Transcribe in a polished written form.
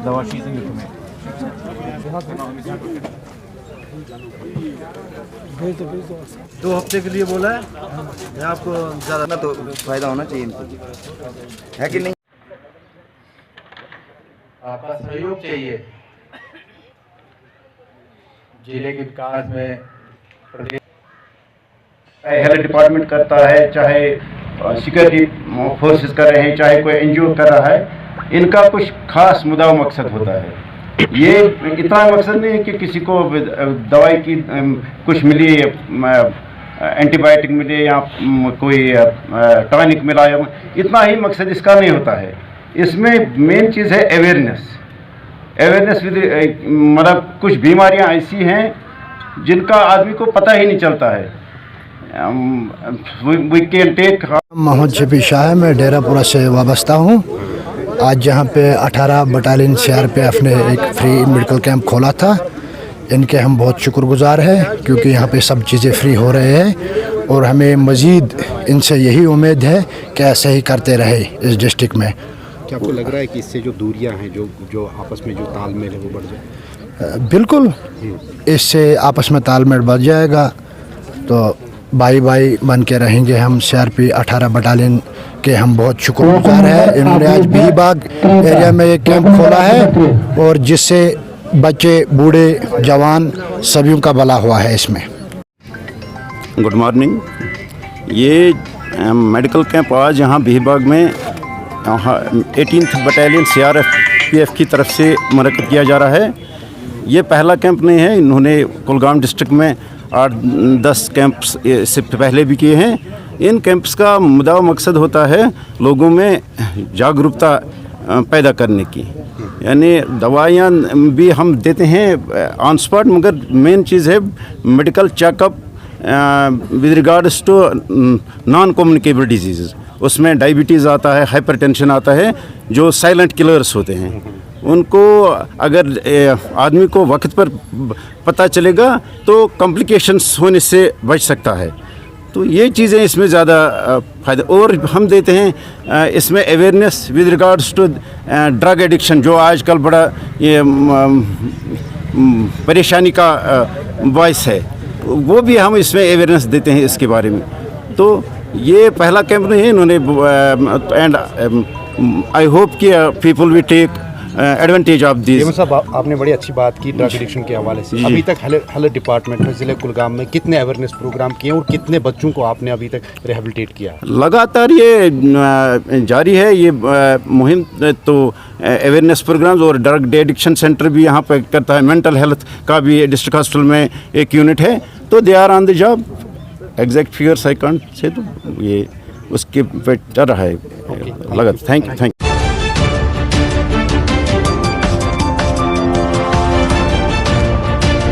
दवा शीजेंगे तुम्हें 2 हफ्ते के लिए बोला है। मैं आपको ज़्यादा ना तो फायदा होना चाहिए इनको, है कि नहीं? आपका सहयोग चाहिए जिले के विकास में। हेल्थ डिपार्टमेंट करता है, चाहे सिक्योरिटी फोर्सेस कर रहे हैं, चाहे कोई एनजीओ कर रहा है, इनका कुछ खास मुद्दा मकसद होता है। ये इतना मकसद नहीं है कि किसी को दवाई की कुछ मिली, एंटीबायोटिक मिले या कोई टॉनिक मिला, इतना ही मकसद इसका नहीं होता है। इसमें मेन चीज़ है अवेयरनेस। मतलब कुछ बीमारियां ऐसी हैं जिनका आदमी को पता ही नहीं चलता है। We can take. Mohammad Shafi Shah है, मैं डेरापुरा से वाबस्ता हूँ। आज यहाँ पे 18 बटालियन CRPF ने एक फ्री मेडिकल कैंप खोला था। इनके हम बहुत शुक्रगुजार हैं क्योंकि यहाँ पे सब चीज़ें फ्री हो रहे हैं और हमें मज़ीद इनसे यही उम्मीद है कि ऐसे ही करते रहे इस डिस्ट्रिक्ट में। क्या आपको लग रहा है कि इससे जो दूरियां हैं, जो आपस में जो तालमेल है वो बढ़ जाए? बिल्कुल, इससे आपस में तालमेल बढ़ जाएगा तो भाई भाई बन के रहेंगे हम। CRP 18 बटालियन के हम बहुत शुक्रगुजार हैं। इन्होंने आज बीबाग एरिया में एक कैंप खोला है और जिससे बच्चे, बूढ़े, जवान सभी का भला हुआ है इसमें। Good morning. ये मेडिकल कैंप आज यहाँ बीबाग में 18th बटालियन CRPF की तरफ से मुनक्किद किया जा रहा है। ये पहला कैंप नहीं है, इन्होंने कुलगाम डिस्ट्रिक्ट में 8-10 कैंप्स इससे पहले भी किए हैं। इन कैंप्स का मुद्दा मकसद होता है लोगों में जागरूकता पैदा करने की। यानी दवाइयाँ भी हम देते हैं ऑन स्पॉट, मगर मेन चीज़ है medical checkup with regards to non communicable disease. उसमें डायबिटीज़ आता है, हाइपरटेंशन आता है, जो साइलेंट किलर्स होते हैं। उनको अगर आदमी को वक्त पर पता चलेगा तो कॉम्प्लिकेशंस होने से बच सकता है। तो ये चीज़ें इसमें ज़्यादा फ़ायदा। और हम देते हैं इसमें awareness with regards to drug addiction, जो आजकल बड़ा ये परेशानी का बायस है, वो भी हम इसमें अवेयरनेस देते हैं इसके बारे में। तो ये पहला कैंप नहीं है इन्होंने, एंड आई होप कि people will take advantage of this. साहब, आपने बड़ी अच्छी बात की ड्रग एडिक्शन के हवाले से। अभी तक हेल्थ डिपार्टमेंट में ज़िले कुलगाम में कितने अवेयरनेस प्रोग्राम किए और कितने बच्चों को आपने अभी तक रिहेबिलिटेट किया? लगातार ये जारी है ये मुहिम। तो अवेयरनेस प्रोग्राम्स और ड्रग एडिक्शन सेंटर भी यहाँ पर करता है। मेंटल हेल्थ का भी डिस्ट्रिक्ट हॉस्पिटल में एक यूनिट है, तो they are on the job. Exact figures I can't say, तो ये उसके पे चल रहा है। Thank you.